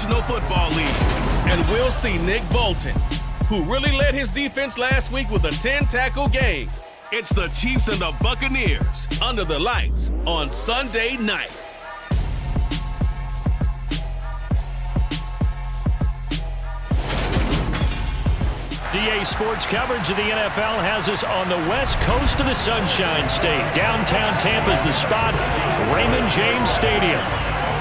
National Football League. And we'll see Nick Bolton, who really led his defense last week with a 10-tackle game. It's the Chiefs and the Buccaneers under the lights on Sunday night. DA Sports coverage of the NFL has us on the west coast of the Sunshine State. Downtown Tampa's the spot, Raymond James Stadium.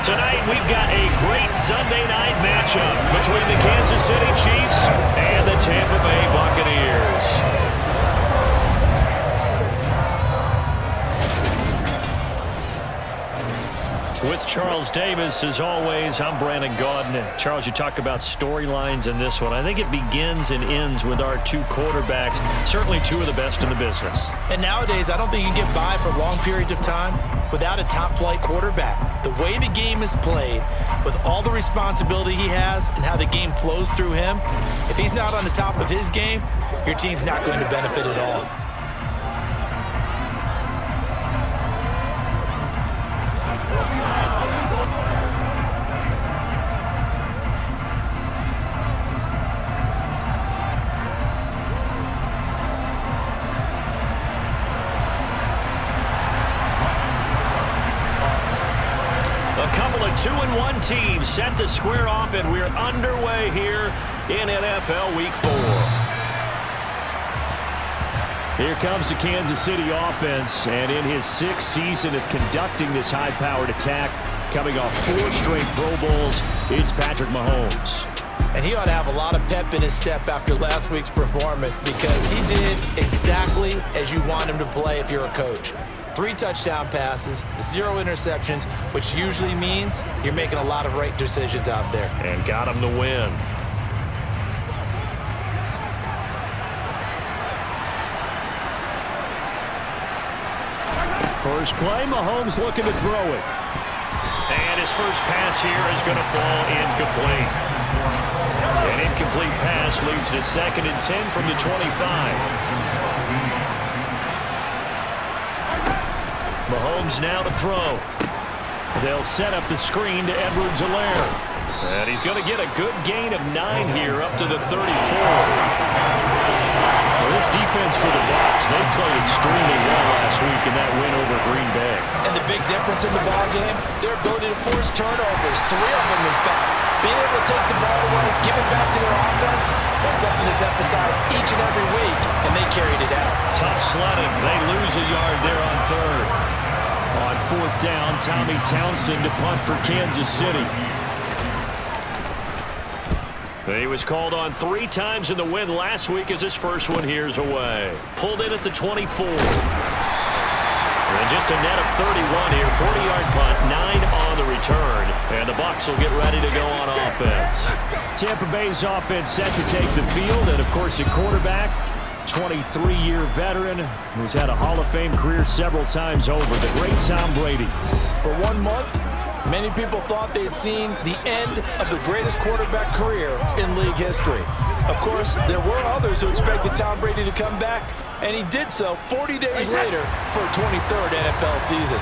Tonight we've got a great Sunday night matchup between the Kansas City Chiefs and the Tampa Bay Buccaneers. With Charles Davis, as always, I'm Brandon Gaudin. Charles, you talk about storylines in this one. I think it begins and ends with our two quarterbacks, certainly two of the best in the business. And nowadays, I don't think you can get by for long periods of time without a top-flight quarterback. The way the game is played, with all the responsibility he has and how the game flows through him, if he's not on the top of his game, your team's not going to benefit at all. Team set to square off, and we're underway here in NFL Week 4. Here comes the Kansas City offense, and in his 6th season of conducting this high-powered attack, coming off 4 straight Pro Bowls, it's Patrick Mahomes. And he ought to have a lot of pep in his step after last week's performance, because he did exactly as you want him to play if you're a coach. 3 touchdown passes, 0 interceptions, which usually means you're making a lot of right decisions out there. And got him the win. First play, Mahomes looking to throw it. And his first pass here is going to fall incomplete. An incomplete pass leads to 2nd and 10 from the 25. Mahomes now to throw. They'll set up the screen to Edwards-Helaire. And he's going to get a good gain of 9 here up to the 34. Well, this defense for the Bucs, they played extremely well last week in that win over Green Bay. And the big difference in the ballgame, their ability to force turnovers, 3 of them in fact. Being able to take the ball away, give it back to their offense, that's something that's emphasized each and every week, and they carried it out. Tough sledding. They lose a yard there on 3rd. On 4th down, Tommy Townsend to punt for Kansas City. He was called on 3 times in the win last week as his first one here's away. Pulled in at the 24. And just a net of 31 here, 40-yard punt, 9 on the return. And the Bucs will get ready to go on offense. Tampa Bay's offense set to take the field, and of course a quarterback, 23-year veteran who's had a Hall of Fame career several times over, the great Tom Brady. For 1 month, many people thought they had seen the end of the greatest quarterback career in league history. Of course, there were others who expected Tom Brady to come back, and he did so 40 days later for a 23rd NFL season.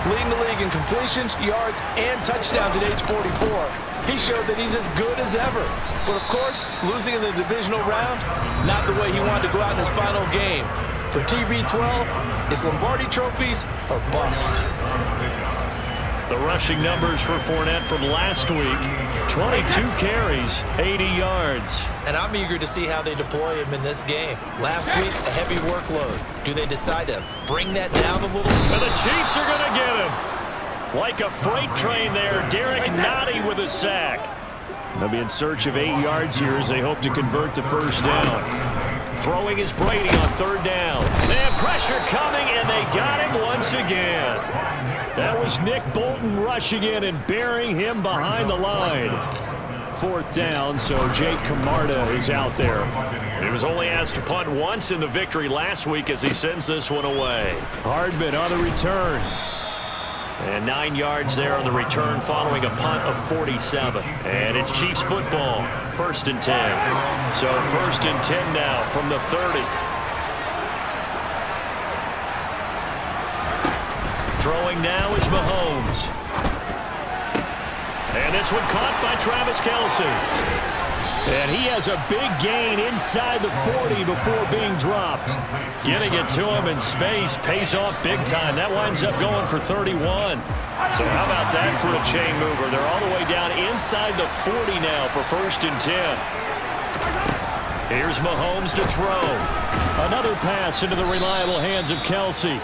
Leading the league in completions, yards, and touchdowns at age 44. He showed that he's as good as ever. But of course, losing in the divisional round, not the way he wanted to go out in his final game. For TB12, his Lombardi trophies are bust. The rushing numbers for Fournette from last week, 22 carries, 80 yards. And I'm eager to see how they deploy him in this game. Last week, a heavy workload. Do they decide to bring that down a little? And the Chiefs are going to get him. Like a freight train there, Derek Nottie with a sack. They'll be in search of 8 yards here as they hope to convert the first down. Throwing is Brady on 3rd down. They have pressure coming, and they got him once again. That was Nick Bolton rushing in and burying him behind the line. 4th down, so Jake Camarda is out there. He was only asked to punt once in the victory last week as he sends this one away. Hardman on the return. And 9 yards there on the return following a punt of 47. And it's Chiefs football, 1st and 10. So 1st and 10 now from the 30. Throwing now is Mahomes. And this one caught by Travis Kelce. And he has a big gain inside the 40 before being dropped. Getting it to him in space pays off big time. That winds up going for 31. So how about that for a chain mover? They're all the way down inside the 40 now for 1st and 10. Here's Mahomes to throw. Another pass into the reliable hands of Kelce.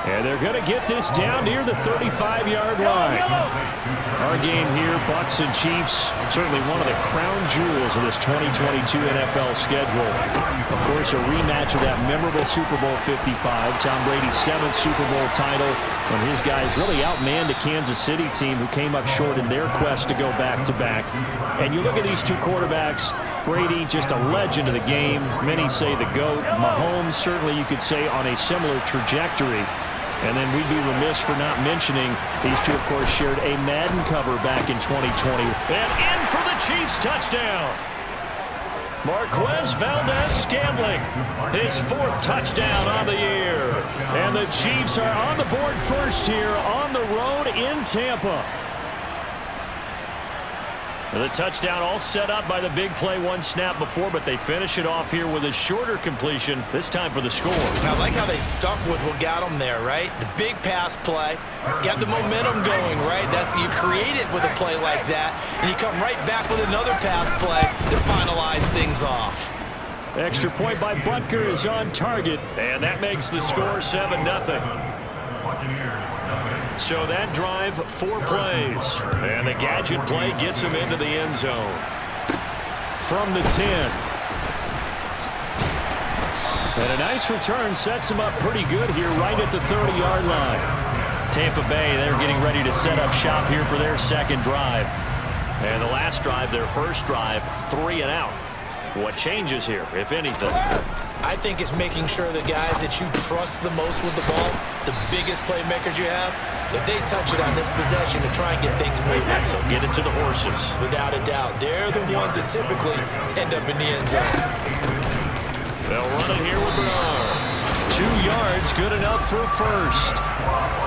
And they're going to get this down near the 35-yard line. Our game here, Bucs and Chiefs, certainly one of the crown jewels of this 2022 NFL schedule. Of course, a rematch of that memorable Super Bowl 55, Tom Brady's 7th Super Bowl title, when his guys really outmanned the Kansas City team who came up short in their quest to go back-to-back. And you look at these two quarterbacks, Brady, just a legend of the game. Many say the GOAT. Mahomes, certainly you could say on a similar trajectory. And then we'd be remiss for not mentioning these two, of course, shared a Madden cover back in 2020. And in for the Chiefs touchdown. Marquez Valdez-Scantling, his 4th touchdown on the year. And the Chiefs are on the board first here on the road in Tampa. The touchdown all set up by the big play one snap before, but they finish it off here with a shorter completion, this time for the score. I like how they stuck with what got them there, right? The big pass play, got the momentum going, right? You create it with a play like that, and you come right back with another pass play to finalize things off. Extra point by Butker is on target, and that makes the score 7-0. So that drive, 4 plays. And the gadget play gets him into the end zone. From the 10. And a nice return sets him up pretty good here right at the 30-yard line. Tampa Bay, they're getting ready to set up shop here for their 2nd drive. And the last drive, their 1st drive, 3 and out. What changes here, if anything? I think it's making sure the guys that you trust the most with the ball, the biggest playmakers you have, that they touch it on this possession to try and get things moving. So get it to the horses. Without a doubt. They're the ones that typically end up in the end zone. They'll run it here with Bernard. 2 yards, good enough for a 1st.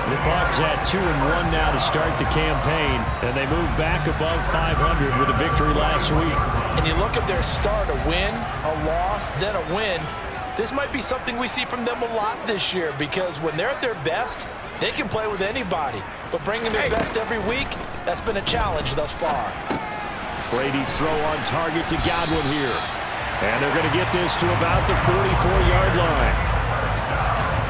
The Bucs at 2-1 now to start the campaign, and they move back above 500 with a victory last week. And you look at their start, a win, a loss, then a win. This might be something we see from them a lot this year, because when they're at their best, they can play with anybody. But bringing their best every week, that's been a challenge thus far. Brady's throw on target to Godwin here. And they're going to get this to about the 44-yard line.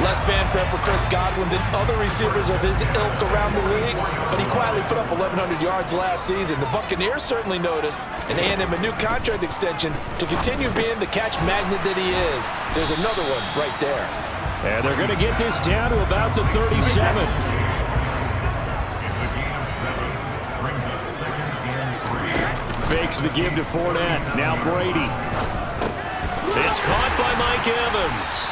Less band prep for Chris Godwin than other receivers of his ilk around the league, but he quietly put up 1,100 yards last season. The Buccaneers certainly noticed, and they hand him a new contract extension to continue being the catch magnet that he is. There's another one right there. And they're going to get this down to about the 37. Fakes the give to Fournette. Now Brady. It's caught by Mike Evans.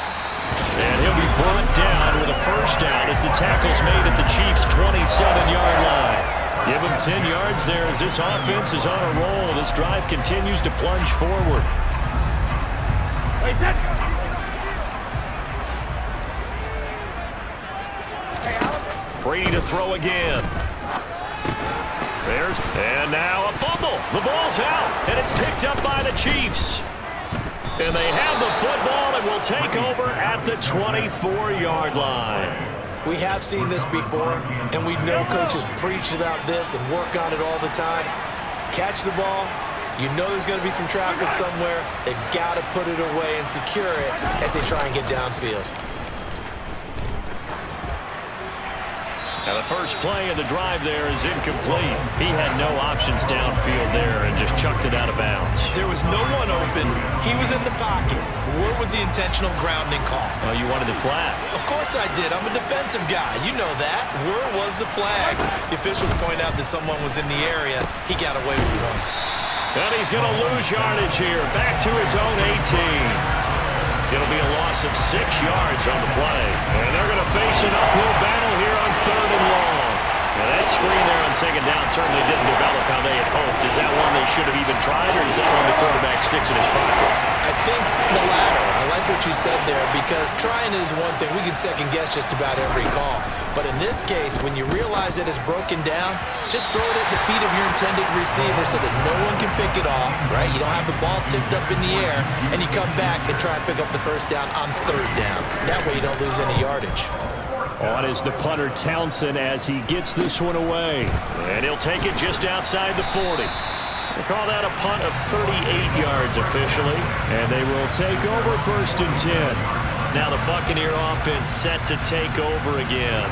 And he'll be brought down with a 1st down as the tackle's made at the Chiefs' 27-yard line. Give him 10 yards there as this offense is on a roll. This drive continues to plunge forward. Brady to throw again. And now a fumble. The ball's out, and it's picked up by the Chiefs. And they have the football and will take over at the 24-yard line. We have seen this before, and we know coaches preach about this and work on it all the time. Catch the ball. You know there's going to be some traffic somewhere. They've got to put it away and secure it as they try and get downfield. Now the first play of the drive there is incomplete. He had no options downfield there and just chucked it out of bounds. There was no one open. He was in the pocket. Where was the intentional grounding call? Oh, you wanted the flag. Of course I did. I'm a defensive guy. You know that. Where was the flag? The officials point out that someone was in the area. He got away with one. And he's going to lose yardage here. Back to his own 18. It'll be a loss of 6 yards on the play. And they're going to face an uphill battle here on 3rd and long. Now that screen there on 2nd down certainly didn't develop how they had hoped. Is that one they should have even tried, or is that one the quarterback sticks in his pocket? I think the latter. I like like what you said there, because trying is one thing. We can second guess just about every call. But in this case, when you realize that it's broken down, just throw it at the feet of your intended receiver so that no one can pick it off, right? You don't have the ball tipped up in the air, and you come back and try and pick up the first down on third down. That way you don't lose any yardage. On is the punter, Townsend, as he gets this one away. And he'll take it just outside the 40. They call that a punt of 38 yards officially. And they will take over 1st and 10. Now the Buccaneer offense set to take over again.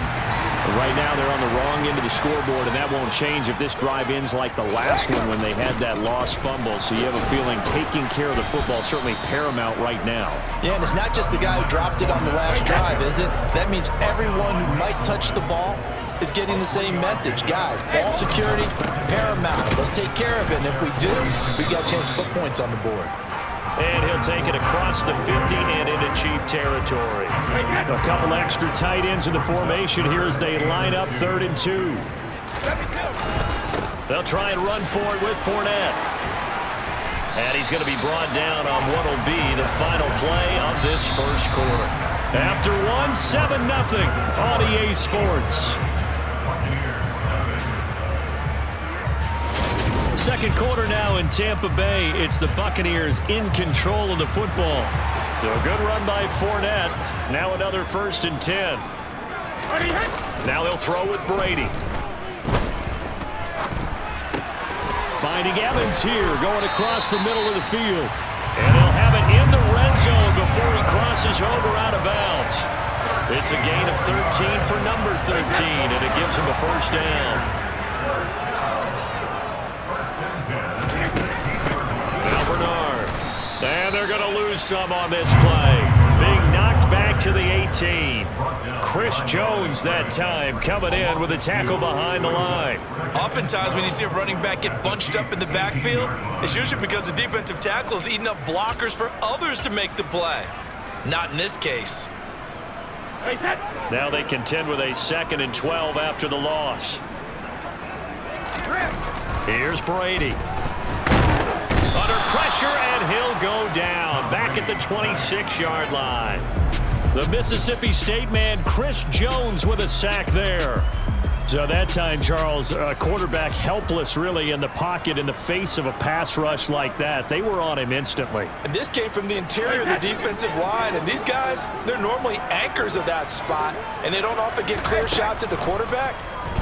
Right now they're on the wrong end of the scoreboard, and that won't change if this drive ends like the last one when they had that lost fumble. So you have a feeling taking care of the football is certainly paramount right now. Yeah, and it's not just the guy who dropped it on the last drive, is it? That means everyone who might touch the ball is getting the same message. Guys, ball security, paramount. Let's take care of it, and if we do, we've got a chance to put points on the board. And he'll take it across the 50 and into Chief territory. A couple extra tight ends in the formation here as they line up 3rd and 2. They'll try and run for it with Fournette. And he's going to be brought down on what will be the final play of this first quarter. After 7-0 on EA Sports. Second quarter now in Tampa Bay. It's the Buccaneers in control of the football. So a good run by Fournette. Now another 1st and 10. Now they'll throw with Brady. Finding Evans here, going across the middle of the field. And he'll have it in the red zone before he crosses over out of bounds. It's a gain of 13 for number 13, and it gives him a first down. And they're going to lose some on this play. Being knocked back to the 18. Chris Jones that time coming in with a tackle behind the line. Oftentimes when you see a running back get bunched up in the backfield, it's usually because the defensive tackle is eating up blockers for others to make the play. Not in this case. Now they contend with a 2nd and 12 after the loss. Here's Brady. Under pressure, and he'll go down. Back at the 26-yard line. The Mississippi State man, Chris Jones, with a sack there. So that time, Charles, a quarterback helpless really in the pocket in the face of a pass rush like that. They were on him instantly. And this came from the interior of the defensive line. And these guys, they're normally anchors of that spot. And they don't often get clear shots at the quarterback.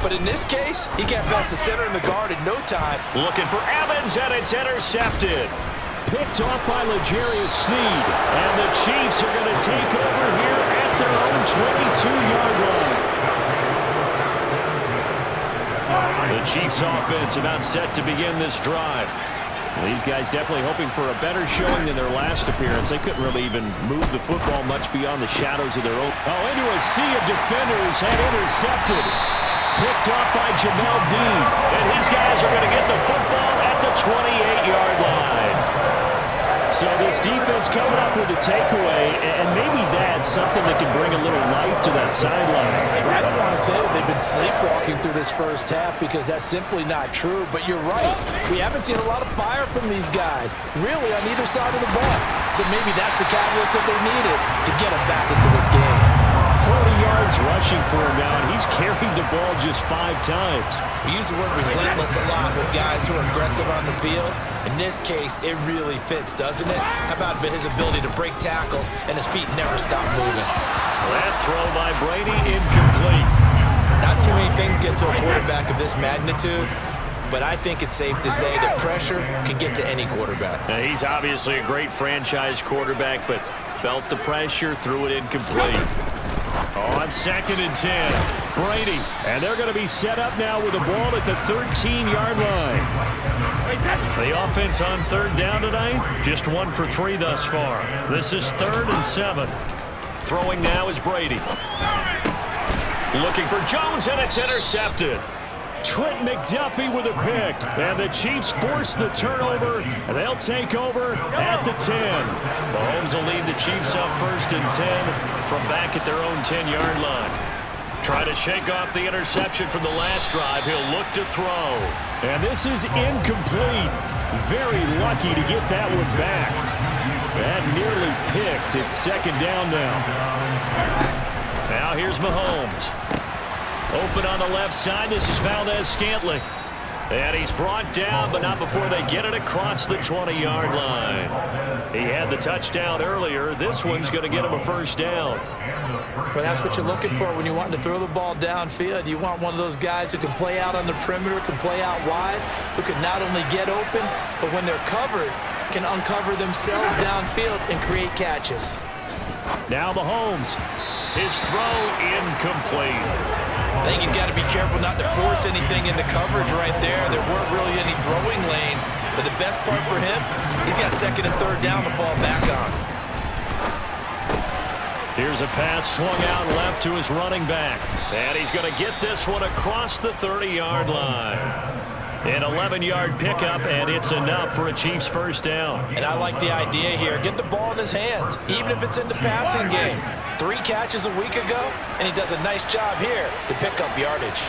But in this case, he got past the center and the guard in no time. Looking for Evans, and it's intercepted. Picked off by L'Jarius Sneed. And the Chiefs are going to take over here at their own 22-yard line. The Chiefs offense about set to begin this drive. Well, these guys definitely hoping for a better showing than their last appearance. They couldn't really even move the football much beyond the shadows of their own. Oh, into a sea of defenders and intercepted. Picked off by Jamel Dean. And his guys are going to get the football at the 28-yard line. So this defense coming up with a takeaway, and maybe that's something that can bring a little life to that sideline. I don't want to say that they've been sleepwalking through this first half because that's simply not true, but you're right. We haven't seen a lot of fire from these guys, really, on either side of the ball. So maybe that's the catalyst that they needed to get them back into this game. 40 yards rushing for him now, and he's carried the ball just 5 times. We use the word relentless a lot with guys who are aggressive on the field. In this case, it really fits, doesn't it? How about his ability to break tackles and his feet never stop moving? That throw by Brady incomplete. Not too many things get to a quarterback of this magnitude, but I think it's safe to say that pressure can get to any quarterback. Now, he's obviously a great franchise quarterback, but felt the pressure, threw it incomplete. On 2nd and 10, Brady. And they're going to be set up now with the ball at the 13-yard line. The offense on 3rd down tonight, just 1 for 3 thus far. This is 3rd and 7. Throwing now is Brady. Looking for Jones, and it's intercepted. Trent McDuffie with a pick, and the Chiefs force the turnover, and they'll take over at the 10. Mahomes will lead the Chiefs up 1st and 10 from back at their own 10-yard line. Trying to shake off the interception from the last drive. He'll look to throw. And this is incomplete. Very lucky to get that one back. That nearly picked. It's second down now. Now here's Mahomes. Open on the left side. This is Valdez-Scantling. And he's brought down, but not before they get it across the 20-yard line. He had the touchdown earlier. This one's going to get him a first down. Well, that's what you're looking for when you want to throw the ball downfield. You want one of those guys who can play out on the perimeter, can play out wide, who can not only get open, but when they're covered, can uncover themselves downfield and create catches. Now Mahomes. His throw incomplete. I think he's got to be careful not to force anything into coverage right there. There weren't really any throwing lanes, but the best part for him, he's got second and third down to fall back on. Here's a pass swung out left to his running back. And he's going to get this one across the 30-yard line. An 11-yard pickup, and it's enough for a Chiefs first down. And I like the idea here. Get the ball in his hands, even if it's in the passing game. 3 catches a week ago, and he does a nice job here to pick up yardage.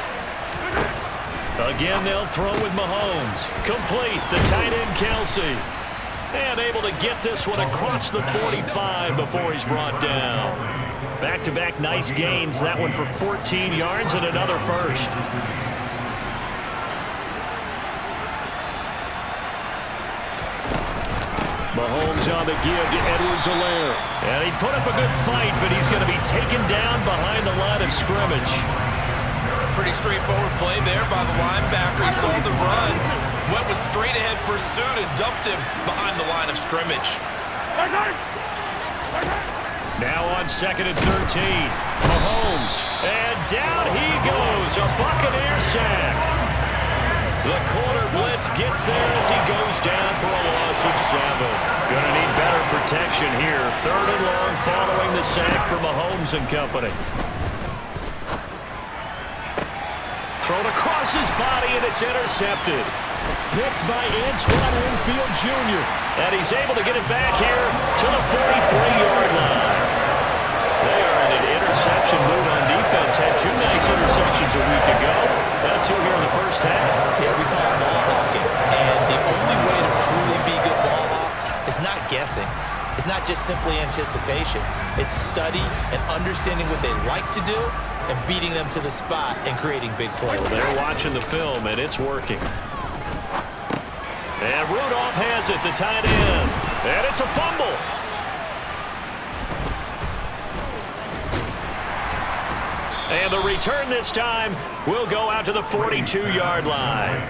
Again, they'll throw with Mahomes. Complete, the tight end Kelsey. And able to get this one across the 45 before he's brought down. Back-to-back nice gains. That one for 14 yards and another first. Mahomes on the give to Edwards-Helaire. And he put up a good fight, but he's going to be taken down behind the line of scrimmage. Pretty straightforward play there by the linebacker. He saw the run, went with straight-ahead pursuit, and dumped him behind the line of scrimmage. Now on second and 13. Mahomes. And down he goes. A Buccaneer sack. The corner blitz gets there as he goes down for a loss of 7. Gonna need better protection here. Third and long following the sack for Mahomes and company. Thrown across his body, and it's intercepted. Picked by Antoine Winfield Jr. And he's able to get it back here to the 43-yard line. They are in an interception mood on defense. Had 2 nice interceptions a week ago. Now 2 here in the first half. Yeah, we call it ball hawking. And the only way to truly be good ball hawks is not guessing. It's not just simply anticipation. It's study and understanding what they like to do and beating them to the spot and creating big plays. Well, they're watching the film, and it's working. And Rudolph has it, the tight end. And it's a fumble. And the return this time will go out to the 42-yard line.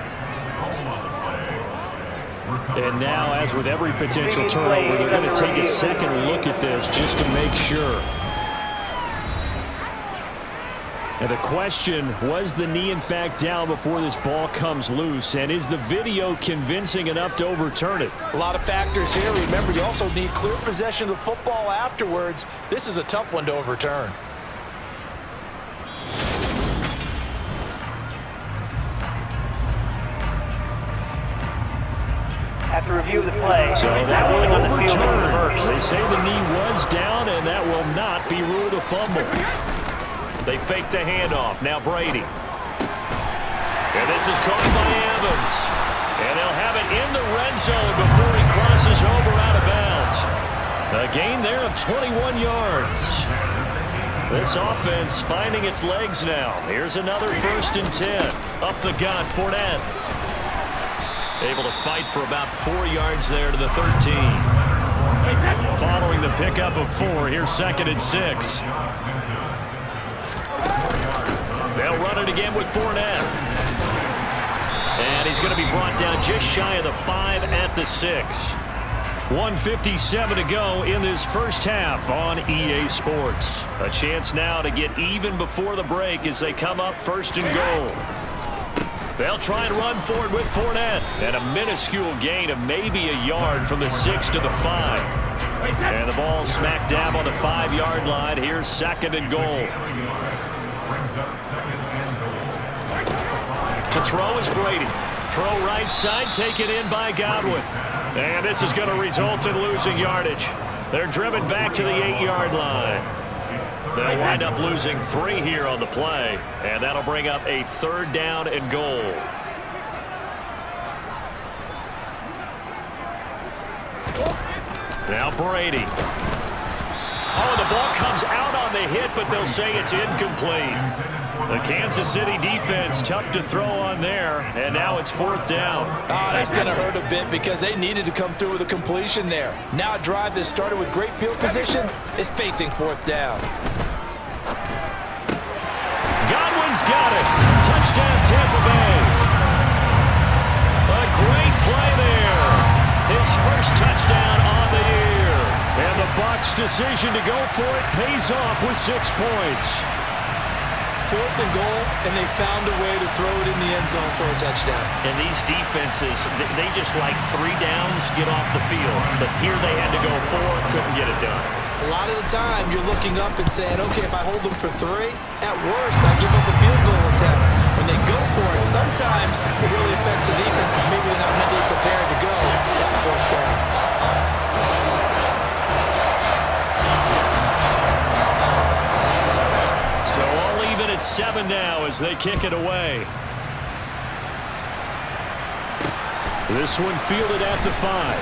And now, as with every potential turnover, they're going to take a second look at this just to make sure. And the question, was the knee in fact down before this ball comes loose? And is the video convincing enough to overturn it? A lot of factors here. Remember, you also need clear possession of the football afterwards. This is a tough one to overturn. After review of the play, so that will overturn. They say the knee was down, and that will not be ruled a fumble. They fake the handoff. Now Brady. And this is caught by Evans. And they'll have it in the red zone before he crosses over out of bounds. A gain there of 21 yards. This offense finding its legs now. Here's another 1st and 10. Up the gut, Fournette. Able to fight for about 4 yards there to the 13. Following the pickup of 4, here's 2nd and 6. They'll run it again with Fournette. And he's going to be brought down just shy of the 5 at the 6. 1:57 to go in this first half on EA Sports. A chance now to get even before the break as they come up 1st and goal. They'll try and run forward with Fournette. And a minuscule gain of maybe a yard from the 6 to the 5. And the ball smack dab on the 5-yard line. Here's 2nd and goal. To throw is Brady. Throw right side, taken in by Godwin. And this is going to result in losing yardage. They're driven back to the 8-yard line. They'll wind up losing 3 here on the play, and that'll bring up a 3rd down and goal. Now Brady. Oh, the ball comes out on the hit, but they'll say it's incomplete. The Kansas City defense tough to throw on there, and now it's 4th down. That's going to hurt a bit because they needed to come through with a completion there. Now a drive that started with great field position is facing 4th down. Godwin's got it. Touchdown, Tampa Bay. A great play there. His first touchdown on the year. And the Bucs' decision to go for it pays off with 6 points. 4th and goal, and they found a way to throw it in the end zone for a touchdown. And these defenses, they just like 3 downs, get off the field. But here they had to go 4, couldn't get it done. A lot of the time, you're looking up and saying, okay, if I hold them for 3, at worst, I give up a field goal attempt. When they go for it, sometimes it really affects the defense because maybe they're not mentally prepared to go that 4th down. So all even at 7 now as they kick it away. This one fielded at the 5.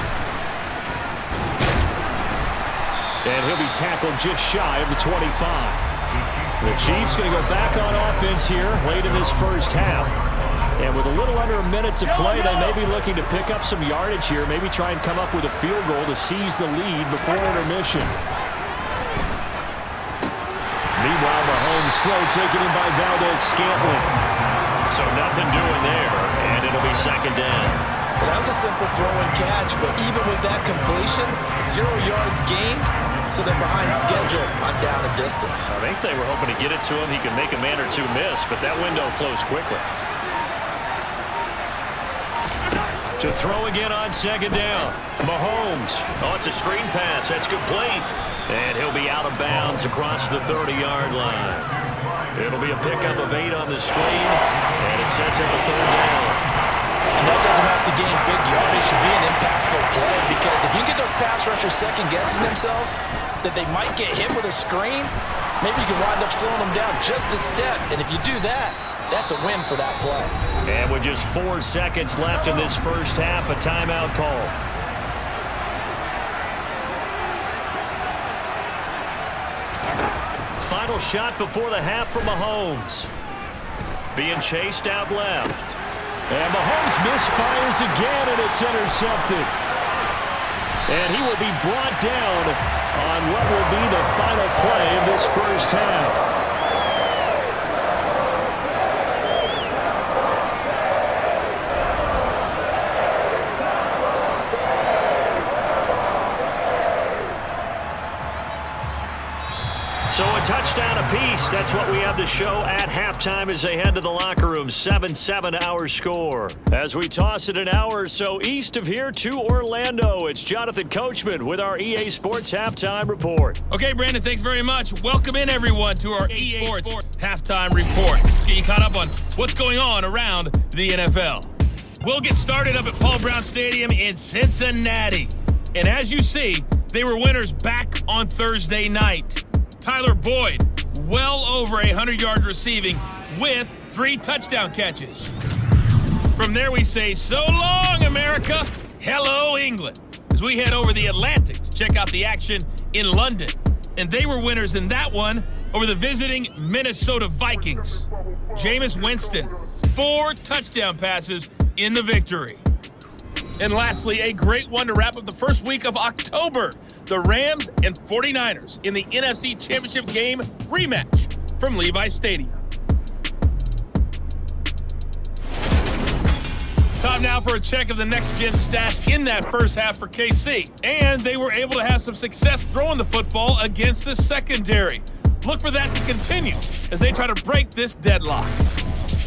And he'll be tackled just shy of the 25. The Chiefs going to go back on offense here late in this first half. And with a little under a minute to play, they may be looking to pick up some yardage here, maybe try and come up with a field goal to seize the lead before intermission. Meanwhile, Mahomes' throw taken in by Valdez-Scantling. So nothing doing there, and it'll be 2nd down. Well, that was a simple throw and catch, but even with that completion, 0 yards gained, so they're behind schedule on down and distance. I think they were hoping to get it to him. He could make a man or 2 miss, but that window closed quickly. To throw again on 2nd down. Mahomes. Oh, it's a screen pass. That's complete. And he'll be out of bounds across the 30-yard line. It'll be a pickup of 8 on the screen, and it sets up a 3rd down. And that doesn't have to gain big yardage to be an impactful play, because if you get those pass rushers second-guessing themselves that they might get hit with a screen, maybe you can wind up slowing them down just a step. And if you do that, that's a win for that play. And with just 4 seconds left in this first half, a timeout call. Final shot before the half from Mahomes. Being chased out left. And Mahomes misfires again, and it's intercepted. And he will be brought down on what will be the final play of this first half. So a touchdown apiece. That's what we have to show at halftime as they head to the locker room. 7-7 our score. As we toss it an hour or so east of here to Orlando, it's Jonathan Coachman with our EA Sports Halftime Report. Okay, Brandon, thanks very much. Welcome in, everyone, to our EA Sports Halftime Report. Let's get you caught up on what's going on around the NFL. We'll get started up at Paul Brown Stadium in Cincinnati. And as you see, they were winners back on Thursday night. Tyler Boyd, well over 100 yards receiving with 3 touchdown catches. From there we say, so long, America. Hello, England. As we head over the Atlantic to check out the action in London. And they were winners in that one over the visiting Minnesota Vikings. Jameis Winston, 4 touchdown passes in the victory. And lastly, a great one to wrap up the first week of October. The Rams and 49ers in the NFC Championship game rematch from Levi Stadium. Time now for a check of the next-gen stats in that first half for KC. And they were able to have some success throwing the football against the secondary. Look for that to continue as they try to break this deadlock.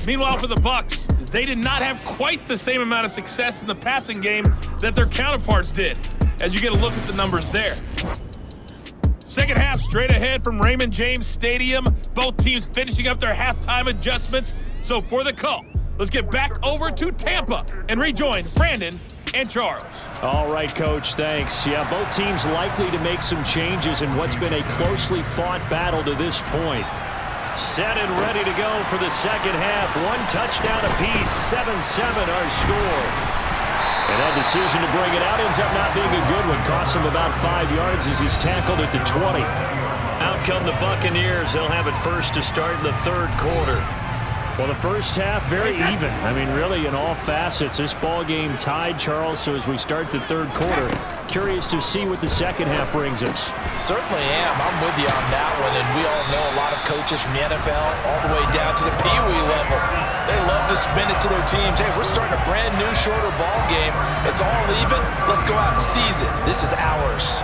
Meanwhile, for the Bucs, they did not have quite the same amount of success in the passing game that their counterparts did, as you get a look at the numbers there. Second half straight ahead from Raymond James Stadium. Both teams finishing up their halftime adjustments. So for the call, let's get back over to Tampa and rejoin Brandon and Charles. All right, Coach, thanks. Yeah, both teams likely to make some changes in what's been a closely fought battle to this point. Set and ready to go for the second half. 1 touchdown apiece, 7-7 our score. And that decision to bring it out ends up not being a good one. Costs him about 5 yards as he's tackled at the 20. Out come the Buccaneers. They'll have it first to start in the third quarter. Well, the first half, very even. I mean, really, in all facets, this ball game tied, Charles. So as we start the third quarter, curious to see what the second half brings us. Certainly am. I'm with you on that one. And we all know a lot of coaches from the NFL all the way down to the Pee Wee level. They love to spin it to their teams. Hey, we're starting a brand new, shorter ball game. It's all even. Let's go out and seize it. This is ours.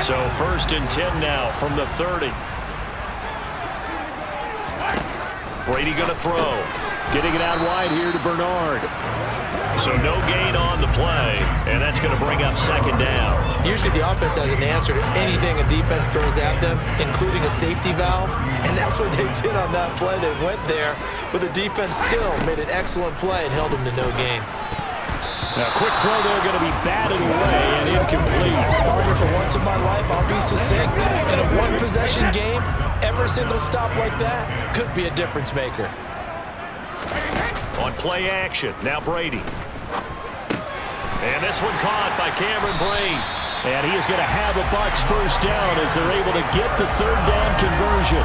So 1st and 10 now from the 30. Brady going to throw. Getting it out wide here to Bernard. So no gain on the play, and that's going to bring up second down. Usually the offense has an answer to anything a defense throws at them, including a safety valve, and that's what they did on that play. They went there, but the defense still made an excellent play and held them to no gain. Now, quick throw there, going to be batted away and incomplete. Barber, for once in my life, I'll be succinct. In a one-possession game, every single stop like that could be a difference maker. On play action, now Brady. And this one caught by Cameron Brate. And he is going to have a Bucs first down as they're able to get the third down conversion.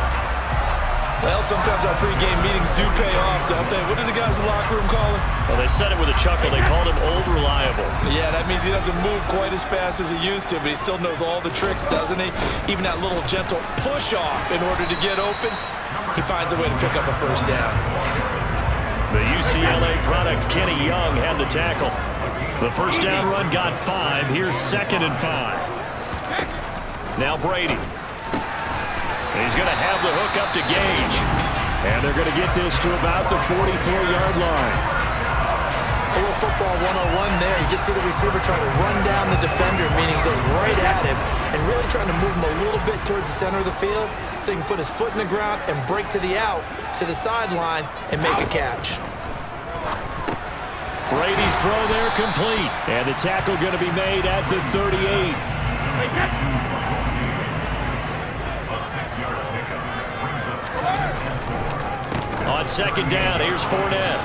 Well, sometimes our pregame meetings do pay off, don't they? What did the guys in the locker room call him? Well, they said it with a chuckle. They called him old reliable. Yeah, that means he doesn't move quite as fast as he used to, but he still knows all the tricks, doesn't he? Even that little gentle push-off in order to get open, he finds a way to pick up a first down. The UCLA product, Kenny Young, had the tackle. The first down run got 5. Here's 2nd and 5. Now Brady. He's going to have the hook up to Gage. And they're going to get this to about the 44-yard line. A little football 101 there. You just see the receiver trying to run down the defender, meaning he goes right at him and really trying to move him a little bit towards the center of the field so he can put his foot in the ground and break to the out, to the sideline, and make a catch. Brady's throw there complete. And the tackle going to be made at the 38. On second down, here's Fournette.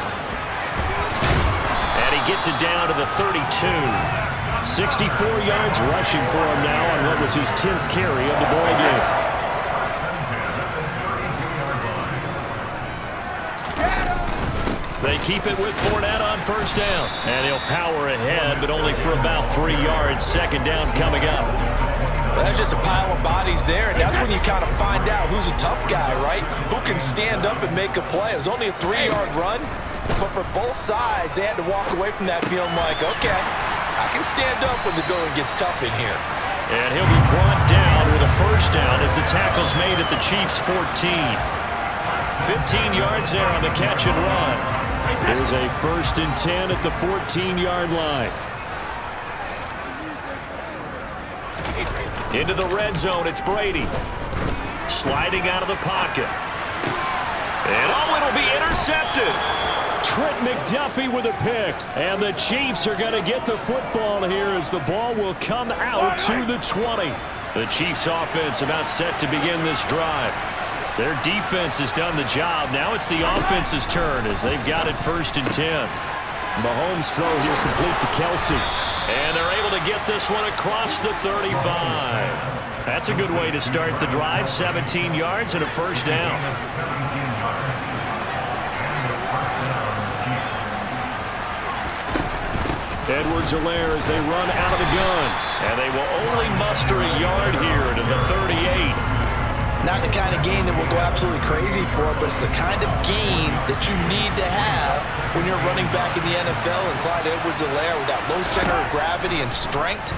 And he gets it down to the 32. 64 yards rushing for him now on what was his 10th carry of the ball game. They keep it with Fournette on first down. And he'll power ahead, but only for about 3 yards. Second down coming up. Well, there's just a pile of bodies there, and that's when you kind of find out who's a tough guy, right? Who can stand up and make a play. It was only a 3-yard run, but for both sides, they had to walk away from that feeling like, okay, I can stand up when the going gets tough in here. And he'll be brought down with a first down as the tackle's made at the Chiefs' 14. 15 yards there on the catch and run. There's a 1st and 10 at the 14-yard line. Into the red zone, it's Brady. Sliding out of the pocket. And it'll be intercepted. Trent McDuffie with a pick. And the Chiefs are going to get the football here as the ball will come out to the 20. The Chiefs offense about set to begin this drive. Their defense has done the job. Now it's the offense's turn as they've got it 1st and 10. Mahomes' throw here complete to Kelsey. And they're able to get this one across the 35. That's a good way to start the drive. 17 yards and a first down. Edwards-Helaire as they run out of the gun. And they will only muster a yard here to the 38. Not the kind of gain that we'll go absolutely crazy for, but it's the kind of gain that you need to have when you're running back in the NFL. And Clyde Edwards-Helaire, with that low center of gravity and strength,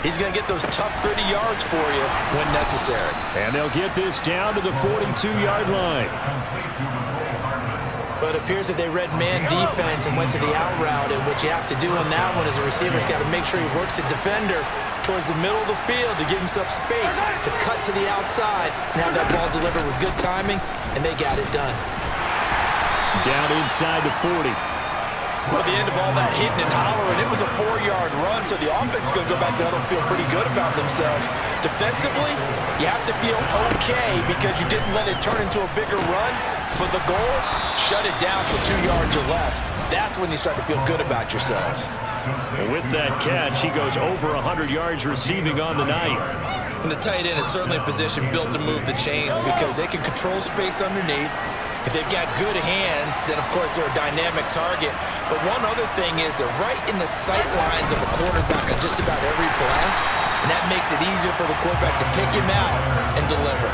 he's going to get those tough, gritty yards for you when necessary. And they'll get this down to the 42-yard line. But it appears that they read man defense and went to the out route, and what you have to do on that one is a receiver's got to make sure he works the defender towards the middle of the field to give himself space to cut to the outside and have that ball delivered with good timing, and they got it done. Down inside the 40. Well, at the end of all that hitting and hollering, it was a 4-yard run, so the offense is going to go back down and feel pretty good about themselves. Defensively, you have to feel okay because you didn't let it turn into a bigger run, but the goal, shut it down for 2 yards or less. That's when you start to feel good about yourselves. With that catch, he goes over 100 yards receiving on the night. And the tight end is certainly a position built to move the chains because they can control space underneath. If they've got good hands, then of course they're a dynamic target. But one other thing is they're right in the sight lines of a quarterback on just about every play. And that makes it easier for the quarterback to pick him out and deliver.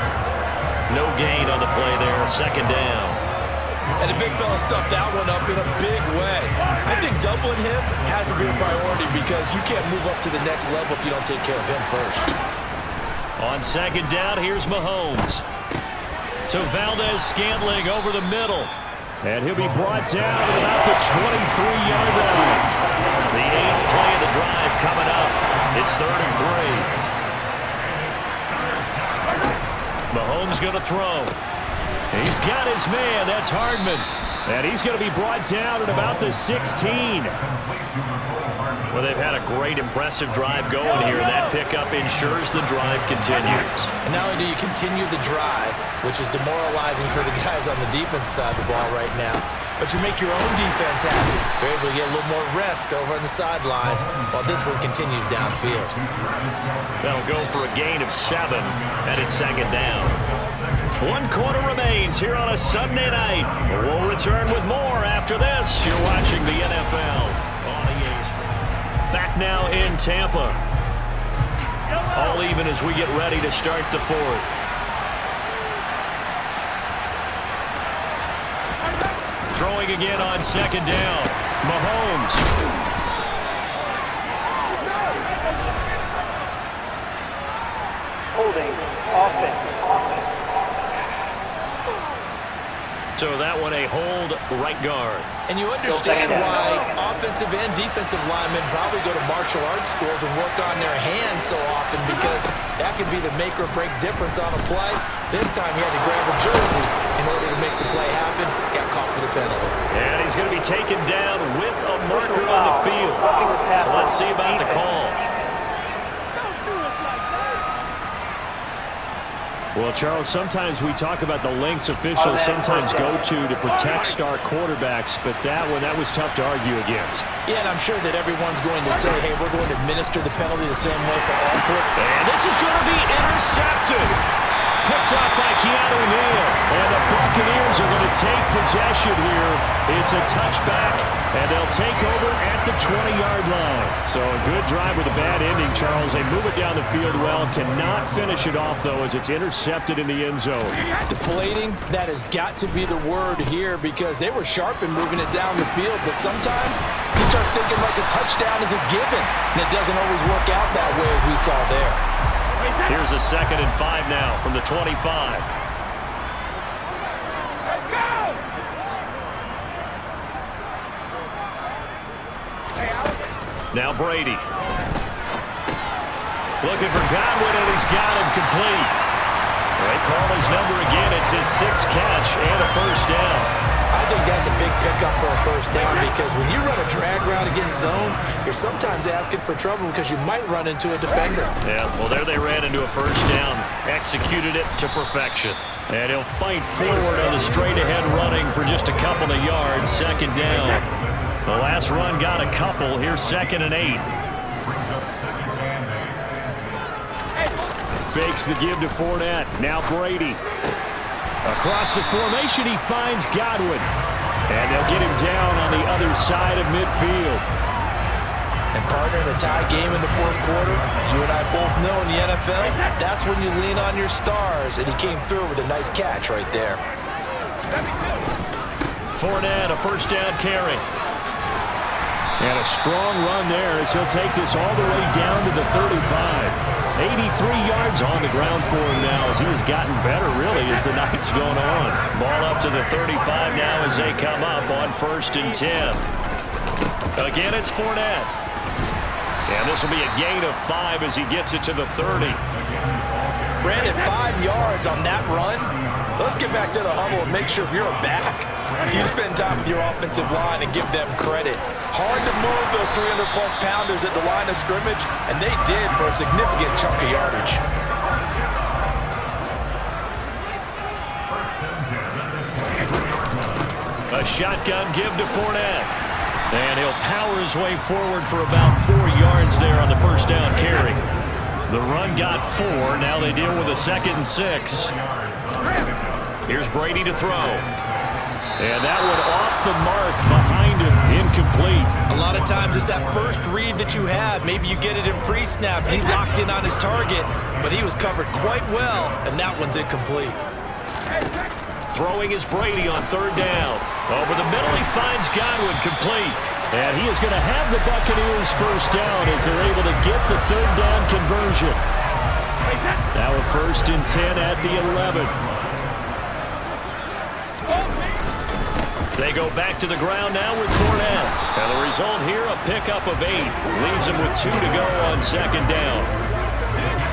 No gain on the play there, second down. And the big fella stuffed that one up in a big way. I think doubling him has to be a priority because you can't move up to the next level if you don't take care of him first. On second down, here's Mahomes. To Valdez-Scantling over the middle. And he'll be brought down at about the 23-yard line. The 8th play of the drive coming up. It's 3rd and 3. Mahomes going to throw. He's got his man. That's Hardman. And he's going to be brought down at about the 16. Well, they've had a great, impressive drive going here. That pickup ensures the drive continues. And not only do you continue the drive, which is demoralizing for the guys on the defense side of the ball right now, but you make your own defense happy. They're able to get a little more rest over on the sidelines while this one continues downfield. That'll go for a gain of 7, and it's second down. 1 quarter remains here on a Sunday night. We'll return with more after this. You're watching the NFL on EA Sports. Back now in Tampa. All even as we get ready to start the 4th. Throwing again on second down. Mahomes. Holding. Offense. So that one a hold right guard. And you understand why offensive and defensive linemen probably go to martial arts schools and work on their hands so often because that can be the make or break difference on a play. This time he had to grab a jersey in order to make the play happen. Got caught for the penalty. And he's going to be taken down with a marker on the field. So let's see about the call. Well, Charles, sometimes we talk about the lengths officials sometimes go to protect star quarterbacks, but that was tough to argue against. Yeah, and I'm sure that everyone's going to say, hey, we're going to administer the penalty the same way for all quarterbacks. And this is going to be intercepted. Picked up by Keanu Neal. And the Buccaneers are going to take possession here. It's a touchback, and they'll take over at the 20-yard line. So a good drive with a bad ending, Charles. They move it down the field well. Cannot finish it off, though, as it's intercepted in the end zone. Deflating, that has got to be the word here because they were sharp in moving it down the field, but sometimes you start thinking like a touchdown is a given, and it doesn't always work out that way as we saw there. Here's a 2nd and 5 now from the 25. Now Brady. Looking for Godwin, and he's got him complete. They call his number again. It's his 6th catch and a first down. I think that's a big pickup for a first down because when you run a drag route against zone, you're sometimes asking for trouble because you might run into a defender. Yeah, well, there they ran into a first down. Executed it to perfection. And he'll fight forward on the straight-ahead running for just a couple of yards. Second down. The last run got a couple. Here's 2nd and 8. Fakes the give to Fournette. Now Brady. Across the formation, he finds Godwin. And they'll get him down on the other side of midfield. And partner, in a tie game in the 4th quarter, you and I both know in the NFL, that's when you lean on your stars. And he came through with a nice catch right there. Fournette, a first down carry. And a strong run there as he'll take this all the way down to the 35. 83 yards on the ground for him now as he has gotten better, really, as the night's going on. Ball up to the 35 now as they come up on 1st and 10. Again, it's Fournette. And this will be a gain of 5 as he gets it to the 30. Brandon, 5 yards on that run. Let's get back to the huddle and make sure if you're a back, you spend time with your offensive line and give them credit. Hard to move those 300-plus pounders at the line of scrimmage, and they did for a significant chunk of yardage. A shotgun give to Fournette. And he'll power his way forward for about 4 yards there on the first down carry. The run got 4. Now they deal with a 2nd and 6. Here's Brady to throw. And that one off the mark behind him, incomplete. A lot of times it's that first read that you have. Maybe you get it in pre-snap, and he locked in on his target, but he was covered quite well, and that one's incomplete. Throwing is Brady on 3rd down. Over the middle, he finds Godwin, complete. And he is going to have the Buccaneers first down as they're able to get the 3rd down conversion. Now a 1st and 10 at the 11. They go back to the ground now with Fournette. And the result here, a pickup of 8. Leaves him with 2 to go on 2nd down.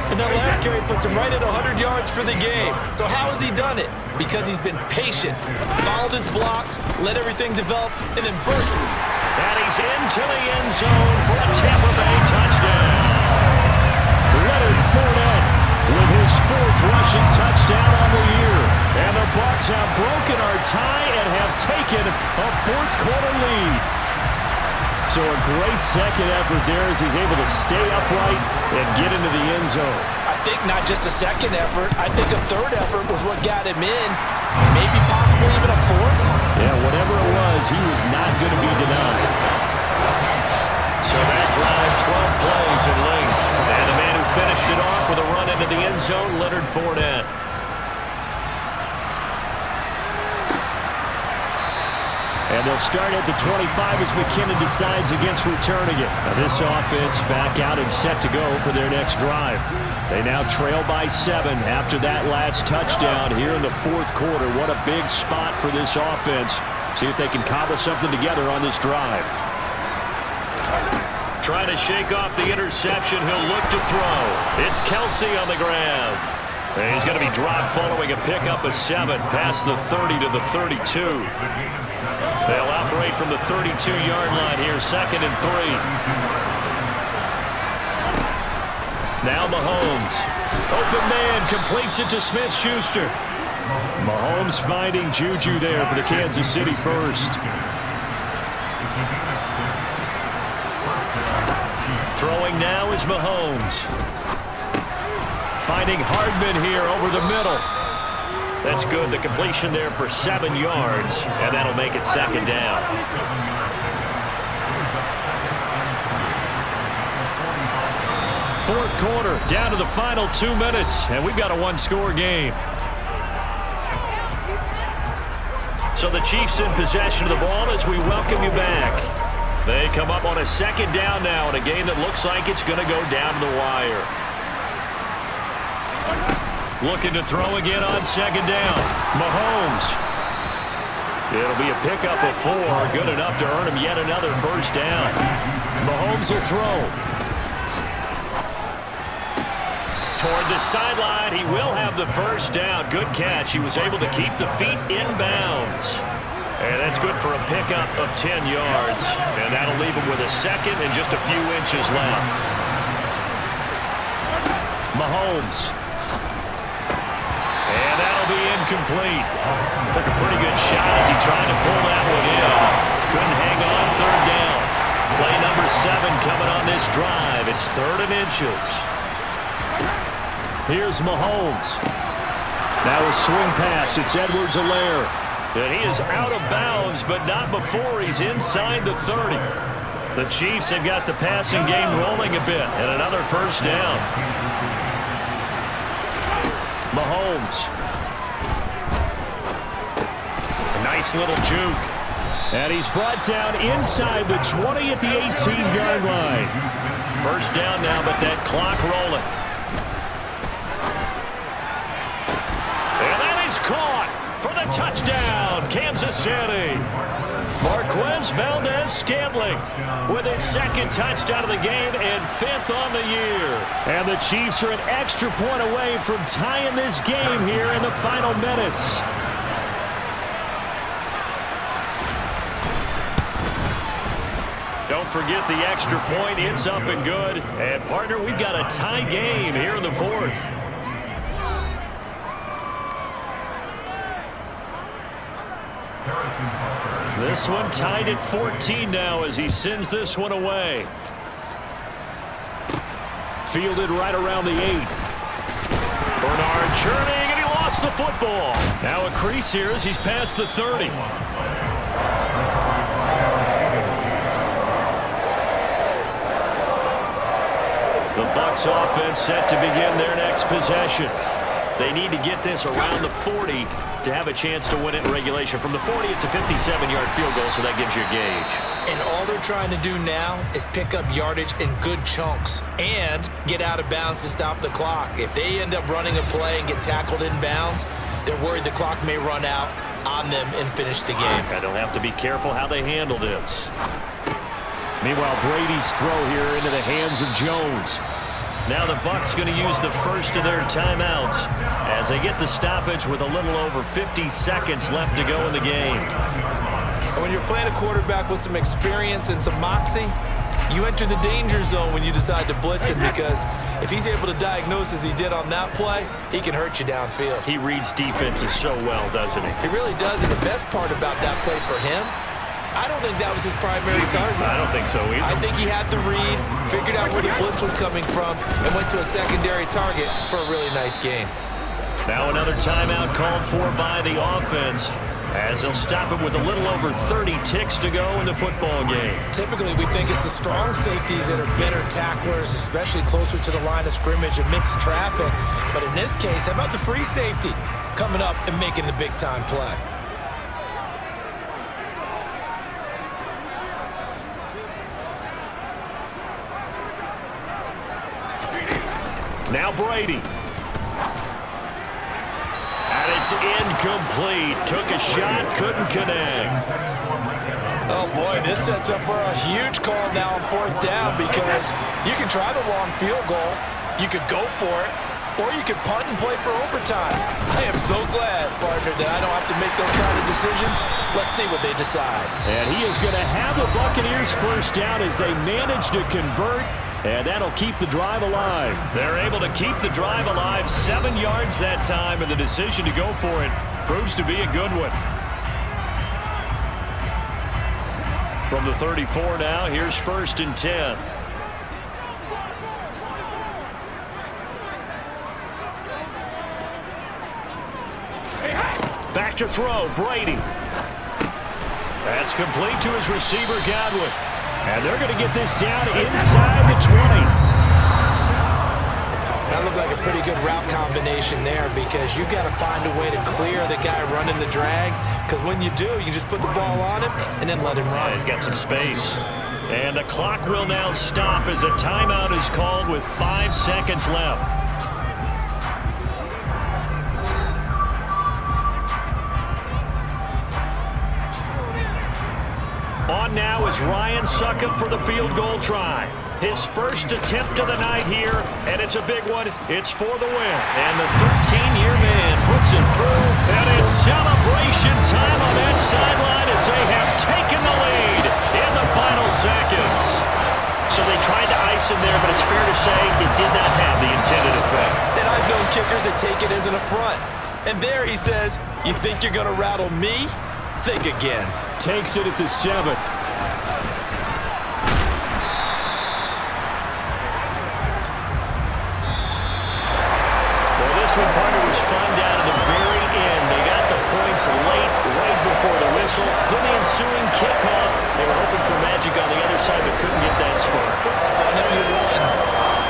And that last carry puts him right at 100 yards for the game. So how has he done it? Because he's been patient, followed his blocks, let everything develop, and then burst. And he's into the end zone for a Tampa Bay touchdown. Leonard Fournette with his 4th rushing touchdown on the year. And the Bucs have broken our tie and have taken a 4th quarter lead. So a great second effort there as he's able to stay upright and get into the end zone. I think not just a second effort. I think a 3rd effort was what got him in. Maybe possibly even a 4th. Yeah, whatever it was, he was not going to be denied. So that drive, 12 plays in length. And the man who finished it off with a run into the end zone, Leonard Fournette. And they'll start at the 25 as McKinnon decides against returning it. Now this offense back out and set to go for their next drive. They now trail by 7 after that last touchdown here in the 4th quarter. What a big spot for this offense. See if they can cobble something together on this drive. Trying to shake off the interception. He'll look to throw. It's Kelsey on the ground. And he's going to be dropped following a pickup of 7 past the 30 to the 32. They'll operate from the 32-yard line here, 2nd and 3. Now Mahomes. Open man, completes it to Smith-Schuster. Mahomes finding Juju there for the Kansas City first. Throwing now is Mahomes. Finding Hardman here over the middle. That's good. The completion there for 7 yards, and that'll make it 2nd down. Fourth quarter, down to the final 2 minutes, and we've got a 1-score game. So the Chiefs in possession of the ball as we welcome you back. They come up on a 2nd down now in a game that looks like it's going to go down to the wire. Looking to throw again on 2nd down. Mahomes. It'll be a pickup of 4. Good enough to earn him yet another first down. Mahomes will throw. Toward the sideline. He will have the first down. Good catch. He was able to keep the feet in bounds. And that's good for a pickup of 10 yards. And that'll leave him with a 2nd and just a few inches left. Mahomes. And that'll be incomplete. Took a pretty good shot as he tried to pull that one in. Couldn't hang on 3rd down. Play number 7 coming on this drive. It's 3rd and inches. Here's Mahomes. Now a swing pass. It's Edwards-Helaire. And he is out of bounds, but not before he's inside the 30. The Chiefs have got the passing game rolling a bit. And another first down. Mahomes. A nice little juke. And he's brought down inside the 20 at the 18-yard line. First down now, but that clock rolling. And that is caught for the touchdown, Kansas City. Marquez Valdez-Scantling with his 2nd touchdown of the game and 5th on the year. And the Chiefs are an extra point away from tying this game here in the final minutes. Don't forget the extra point. It's up and good. And, partner, we've got a tie game here in the 4th. This one tied at 14 now as he sends this one away. Fielded right around the 8. Bernard churning, and he lost the football. Now a crease here as he's past the 30. The Bucs offense set to begin their next possession. They need to get this around the 40 to have a chance to win it in regulation. From the 40, it's a 57-yard field goal, so that gives you a gauge. And all they're trying to do now is pick up yardage in good chunks and get out of bounds to stop the clock. If they end up running a play and get tackled in bounds, they're worried the clock may run out on them and finish the game. And they'll have to be careful how they handle this. Meanwhile, Brady's throw here into the hands of Jones. Now the Bucs going to use the first of their timeouts as they get the stoppage with a little over 50 seconds left to go in the game. And when you're playing a quarterback with some experience and some moxie, you enter the danger zone when you decide to blitz him, because if he's able to diagnose as he did on that play, he can hurt you downfield. He reads defenses so well, doesn't he? He really does, and the best part about that play for him, I don't think that was his primary target. I don't think so either. I think he had the read, figured out where the blitz was coming from, and went to a secondary target for a really nice game. Now another timeout called for by the offense as they'll stop it with a little over 30 ticks to go in the football game. Typically, we think it's the strong safeties that are better tacklers, especially closer to the line of scrimmage amidst traffic. But in this case, how about the free safety coming up and making the big-time play? Now Brady. And it's incomplete. Took a shot, couldn't connect. Oh, boy, this sets up for a huge call now on 4th down, because you can try the long field goal, you could go for it, or you could punt and play for overtime. I am so glad, partner, that I don't have to make those kind of decisions. Let's see what they decide. And he is going to have the Buccaneers first down as they manage to convert. And that'll keep the drive alive. They're able to keep the drive alive, 7 yards that time, and the decision to go for it proves to be a good one. From the 34 now, here's 1st and 10. Back to throw, Brady. That's complete to his receiver, Godwin. And they're going to get this down inside the 20. That looked like a pretty good route combination there, because you've got to find a way to clear the guy running the drag, because when you do, you just put the ball on him and then let him run. Yeah, he's got some space. And the clock will now stop as a timeout is called with 5 seconds left. On now is Ryan Succop for the field goal try. His first attempt of the night here, and it's a big one. It's for the win. And the 13-year man puts it through, and it's celebration time on that sideline as they have taken the lead in the final seconds. So they tried to ice him there, but it's fair to say it did not have the intended effect. And I've known kickers that take it as an affront. And there he says, you think you're going to rattle me? Think again. Takes it at the 7. Well, this one, partner, was fun down to the very end. They got the points late, right before the whistle. Then the ensuing kickoff. They were hoping for magic on the other side, but couldn't get that spark. Fun if you won,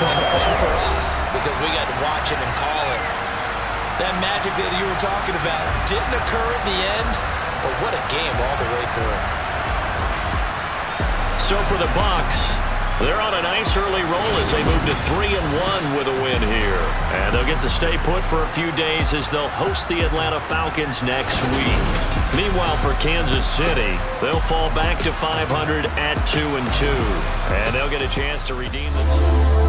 and fun for us, because we got to watch it and call it. That magic that you were talking about didn't occur at the end. But what a game all the way through. So for the Bucs, they're on a nice early roll as they move to 3-1 with a win here. And they'll get to stay put for a few days as they'll host the Atlanta Falcons next week. Meanwhile, for Kansas City, they'll fall back to 500 at 2-2. And they'll get a chance to redeem themselves.